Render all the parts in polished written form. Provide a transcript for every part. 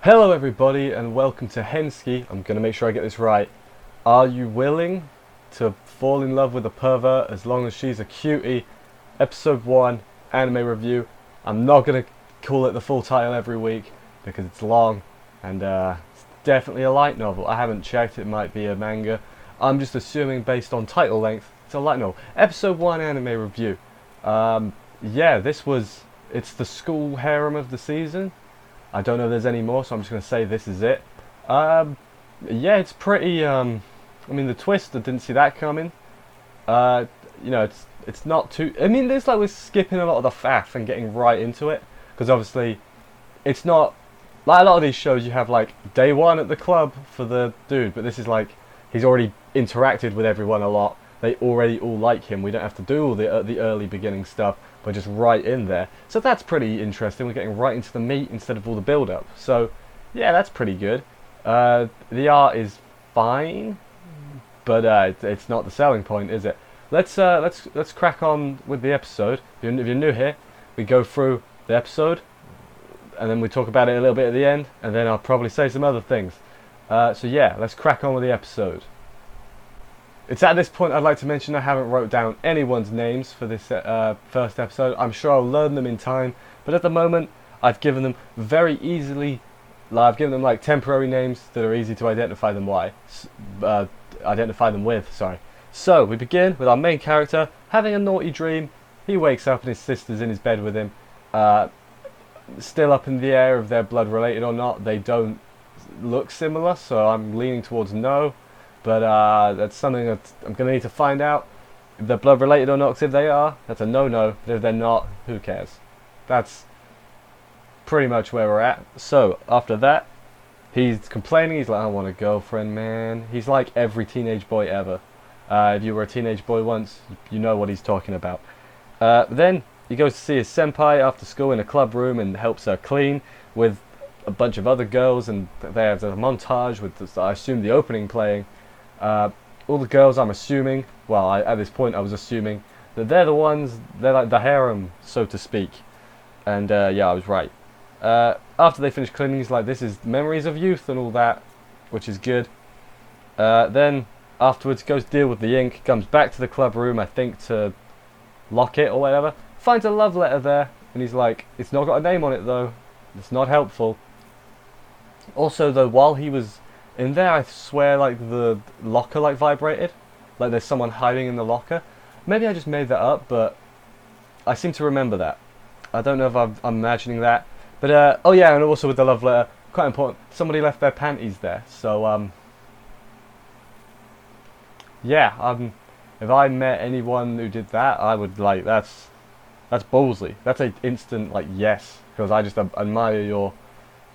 Hello everybody and welcome to Hensuki. I'm going to make sure I get this right. Are you willing to fall in love with a pervert as long as she's a cutie? Episode 1 anime review. I'm not going to call it the full title every week because it's long and it's definitely a light novel. I haven't checked, it might be a manga. I'm just assuming based on title length it's a light novel. Episode 1 anime review. Yeah, it's the school harem of the season. I don't know if there's any more, so I'm just going to say this is it. Yeah, it's pretty, I mean, the twist, I didn't see that coming. You know, it's not too, I mean, it's like we're skipping a lot of the faff and getting right into it. Because obviously, it's not, like a lot of these shows, you have like day one at the club for the dude, but this is like, he's already interacted with everyone a lot. They already all like him. We don't have to do all the early beginning stuff. We're just right in there. So that's pretty interesting. We're getting right into the meat instead of all the build-up. So yeah, that's pretty good. The art is fine, but it's not the selling point, is it? Let's crack on with the episode. If you're new here, we go through the episode, and then we talk about it a little bit at the end, and then I'll probably say some other things. So yeah, let's crack on with the episode. It's at this point I'd like to mention I haven't wrote down anyone's names for this first episode. I'm sure I'll learn them in time, but at the moment I've given them I've given them like temporary names that are easy to identify them with. Sorry. So we begin with our main character having a naughty dream. He wakes up and his sister's in his bed with him. Still up in the air if they're blood related or not. They don't look similar, so I'm leaning towards no. But that's something that I'm going to need to find out. If they're blood related or not, because if they are, that's a no-no. But if they're not, who cares? That's pretty much where we're at. So, after that, he's complaining. He's like, I want a girlfriend, man. He's like every teenage boy ever. If you were a teenage boy once, you know what he's talking about. Then, he goes to see his senpai after school in a club room and helps her clean with a bunch of other girls. And they have a montage with, this, I assume, the opening playing. All the girls, I'm assuming, well, at this point I was assuming that they're like the harem, so to speak. And yeah, I was right. After they finish cleaning, he's like, this is memories of youth and all that, which is good. Then afterwards goes deal with the ink, comes back to the club room, I think to lock it or whatever, finds a love letter there, and he's like, it's not got a name on it though, it's not helpful. Also though, while he was in there, I swear, like, the locker, like, vibrated. Like, there's someone hiding in the locker. Maybe I just made that up, but I seem to remember that. I don't know if I'm imagining that. But, oh yeah, and also with the love letter, quite important, somebody left their panties there. So, yeah, if I met anyone who did that, I would, like, that's ballsy. That's an instant, like, yes. Because I just admire your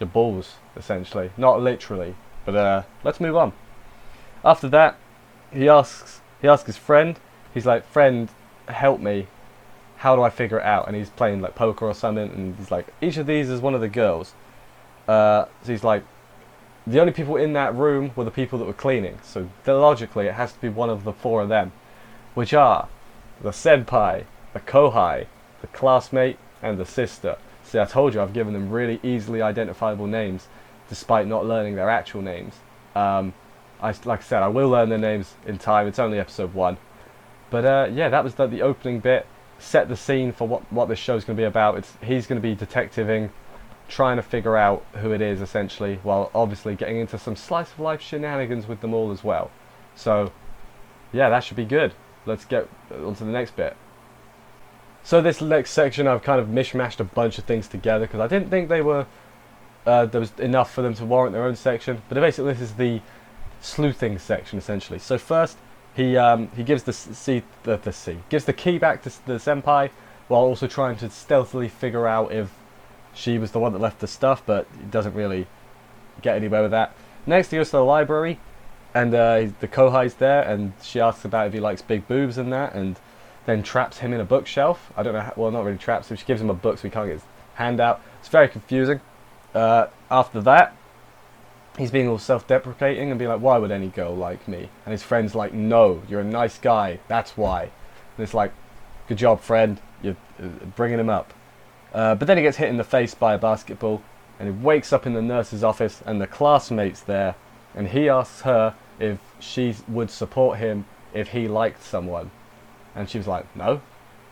balls, essentially. Not literally. But let's move on. After that, he asks his friend. He's like, friend, help me. How do I figure it out? And he's playing like poker or something. And he's like, each of these is one of the girls. So he's like, the only people in that room were the people that were cleaning. So logically, it has to be one of the 4 of them, which are the senpai, the kohai, the classmate, and the sister. See, I told you I've given them really easily identifiable names, despite not learning their actual names. Like I said, I will learn their names in time. It's only episode 1. But yeah, that was the opening bit. Set the scene for what this show's going to be about. He's going to be detectiving, trying to figure out who it is, essentially, while obviously getting into some slice of life shenanigans with them all as well. So, yeah, that should be good. Let's get on to the next bit. So this next section, I've kind of mishmashed a bunch of things together, because I didn't think there was enough for them to warrant their own section, but basically this is the sleuthing section essentially. So first, he gives gives the key back to the senpai, while also trying to stealthily figure out if she was the one that left the stuff, but he doesn't really get anywhere with that. Next, he goes to the library, and the kohai's there, and she asks about if he likes big boobs and that, and then traps him in a bookshelf. I don't know, well, not really traps him, she gives him a book so he can't get his hand out. It's very confusing. After that, he's being all self-deprecating and being like, why would any girl like me? And his friend's like, no, you're a nice guy, that's why. And it's like, good job, friend, you're bringing him up. But then he gets hit in the face by a basketball, and he wakes up in the nurse's office, and the classmate's there, and he asks her if she would support him if he liked someone, and she was like, no. And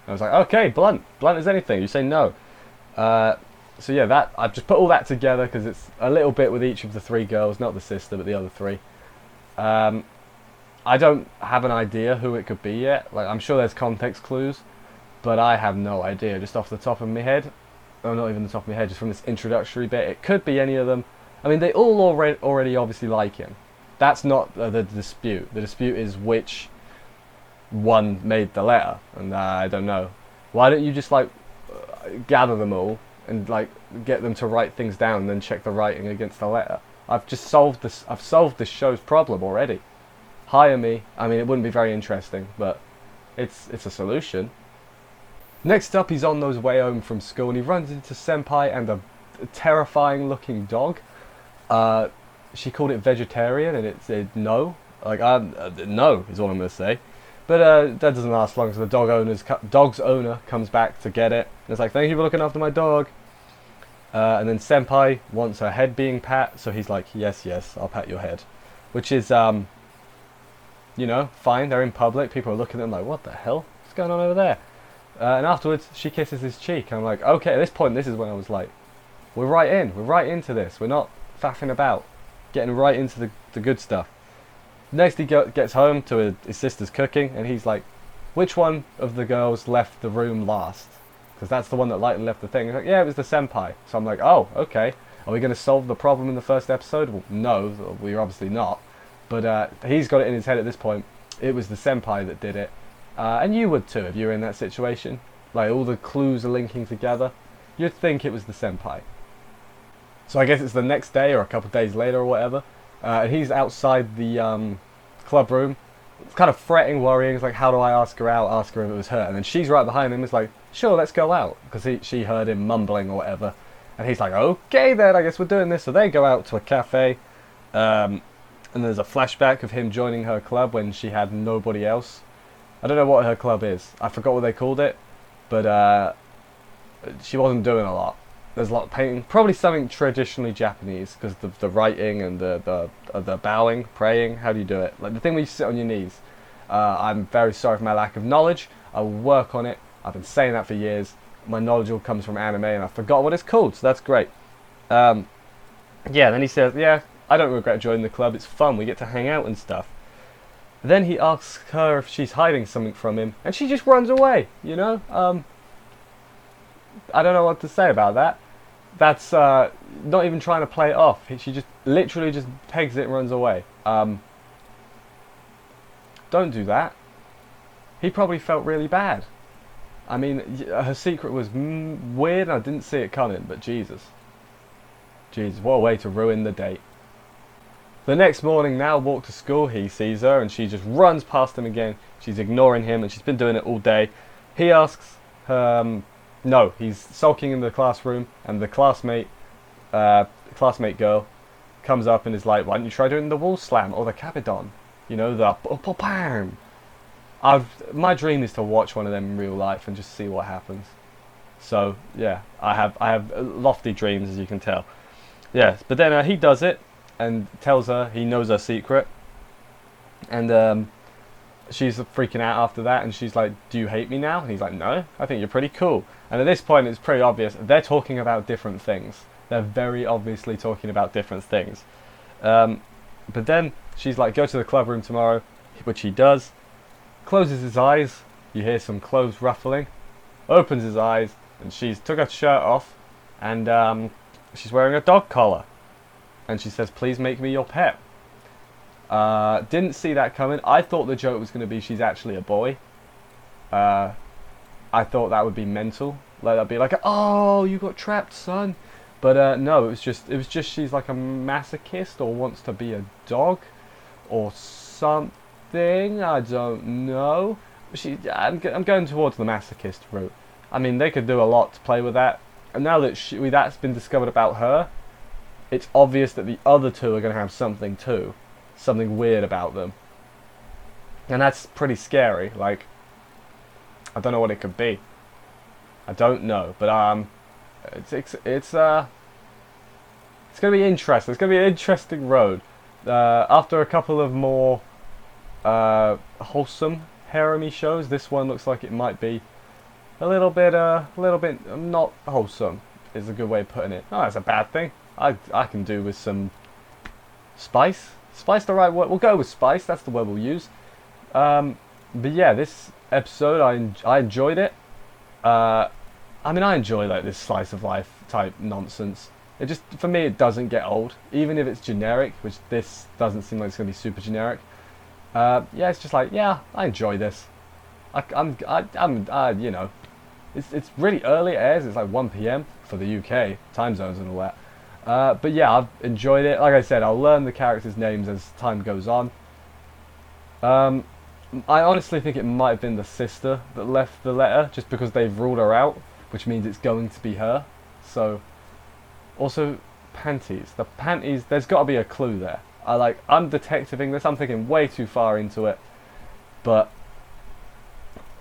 I was like, okay, blunt as anything. You say no. So yeah, that I've just put all that together because it's a little bit with each of the three girls, not the sister, but the other three. I don't have an idea who it could be yet. Like, I'm sure there's context clues, but I have no idea. Just off the top of my head, or not even the top of my head, just from this introductory bit, it could be any of them. I mean, they all already obviously like him. That's not the dispute. The dispute is which one made the letter, and I don't know. Why don't you just like gather them all and like get them to write things down and then check the writing against the letter? I've just solved this. I've solved this show's problem already. Hire me. I mean, it wouldn't be very interesting, but it's a solution. Next up, he's on his way home from school, and he runs into Senpai and a terrifying looking dog. She called it vegetarian, and it said no. Like, no is all I'm gonna say. But that doesn't last long, so the dog's owner comes back to get it. And it's like, thank you for looking after my dog. And then Senpai wants her head being pat, so he's like, yes, I'll pat your head. Which is, you know, fine. They're in public. People are looking at them like, what the hell? What's going on over there? And afterwards, she kisses his cheek. And I'm like, okay, at this point, this is when I was like, we're right into this. We're not faffing about. Getting right into the good stuff. Next, he gets home to his sister's cooking, and he's like, which one of the girls left the room last? Because that's the one that lightly left the thing. He's like, yeah, it was the senpai. So I'm like, oh, okay. Are we going to solve the problem in the first episode? Well, no, we're obviously not. But he's got it in his head at this point. It was the senpai that did it. And you would too if you were in that situation. Like, all the clues are linking together. You'd think it was the senpai. So I guess it's the next day or a couple of days later or whatever. And he's outside the club room, kind of fretting, worrying. It's like, how do I ask her out? Ask her if it was her. And then she's right behind him. It's like, sure, let's go out. Because she heard him mumbling or whatever. And he's like, okay then, I guess we're doing this. So they go out to a cafe. And there's a flashback of him joining her club when she had nobody else. I don't know what her club is. I forgot what they called it. But she wasn't doing a lot. There's a lot of painting, probably something traditionally Japanese, because the writing and the bowing, praying. How do you do it? Like the thing where you sit on your knees. I'm very sorry for my lack of knowledge. I will work on it. I've been saying that for years. My knowledge all comes from anime, and I forgot what it's called, so that's great. Yeah, then he says, yeah, I don't regret joining the club. It's fun. We get to hang out and stuff. Then he asks her if she's hiding something from him, and she just runs away. You know. I don't know what to say about that. That's not even trying to play it off. She just literally just pegs it and runs away. Don't do that. He probably felt really bad. I mean, her secret was weird and I didn't see it coming, but Jesus, what a way to ruin the date. The next morning, now walk to school, he sees her and she just runs past him again. She's ignoring him and she's been doing it all day. He asks her... No, he's sulking in the classroom, and the classmate girl comes up and is like, why don't you try doing the wall slam or the kabedon? You know, the bam. My dream is to watch one of them in real life and just see what happens. So yeah, I have lofty dreams, as you can tell. Yes, but then he does it and tells her he knows her secret, and she's freaking out after that, and she's like, do you hate me now? And he's like, no, I think you're pretty cool. And at this point, it's pretty obvious. They're talking about different things. They're very obviously talking about different things. But then she's like, go to the club room tomorrow, which he does. Closes his eyes. You hear some clothes ruffling. Opens his eyes, and she's took her shirt off, and she's wearing a dog collar. And she says, please make me your pet. Didn't see that coming. I thought the joke was going to be she's actually a boy. I thought that would be mental. Like that'd be like, oh, you got trapped, son. But no, it was just she's like a masochist or wants to be a dog or something. I don't know. I'm going towards the masochist route. I mean, they could do a lot to play with that. And now that that's been discovered about her, it's obvious that the other two are going to have something too. Something weird about them. And that's pretty scary. Like, I don't know what it could be. I don't know, but it's It's going to be interesting. It's going to be an interesting road. After a couple of more wholesome harem-y shows, this one looks like it might be a little bit not wholesome. Is a good way of putting it. Oh, that's a bad thing. I can do with some spice. Spice, the right word. We'll go with spice. That's the word we'll use. But yeah, this episode I enjoyed it. I mean, I enjoy like this slice of life type nonsense. It just, for me, it doesn't get old, even if it's generic, which this doesn't seem like it's gonna be super generic. Yeah, it's just like, yeah, I enjoy this. You know, it's really early. It airs. It's like 1 p.m. for the UK time zones and all that. But yeah, I've enjoyed it. Like I said, I'll learn the characters' names as time goes on. I honestly think it might have been the sister that left the letter, just because they've ruled her out, which means it's going to be her. So, also panties. The panties. There's got to be a clue there. I'm detectiving this. I'm thinking way too far into it, but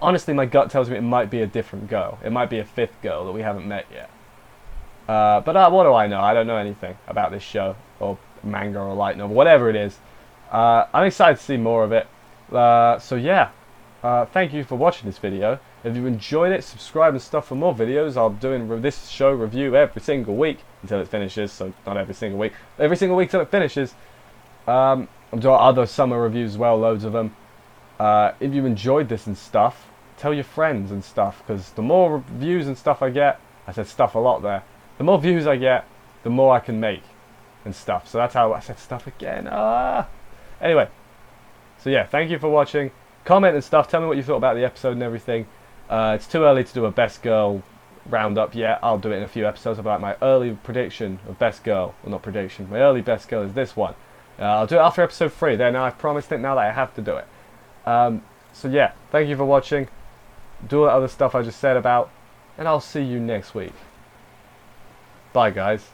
honestly, my gut tells me it might be a different girl. It might be a fifth girl that we haven't met yet. But what do I know? I don't know anything about this show or manga or light novel, whatever it is. I'm excited to see more of it. So yeah, thank you for watching this video. If you enjoyed it, subscribe and stuff for more videos. I'll be doing this show review every single week until it finishes. So not every single week, every single week till it finishes. I'm doing other summer reviews as well, loads of them. If you enjoyed this and stuff, tell your friends and stuff, because the more views and stuff I get, I said stuff a lot there. The more views I get, the more I can make and stuff. So that's how I said stuff again. Anyway, so yeah, thank you for watching. Comment and stuff. Tell me what you thought about the episode and everything. It's too early to do a best girl roundup yet. I'll do it in a few episodes about my early prediction of best girl. Well, not prediction. My early best girl is this one. I'll do it after episode 3. Then I've promised it now that I have to do it. So yeah, thank you for watching. Do all that other stuff I just said about, and I'll see you next week. Bye, guys.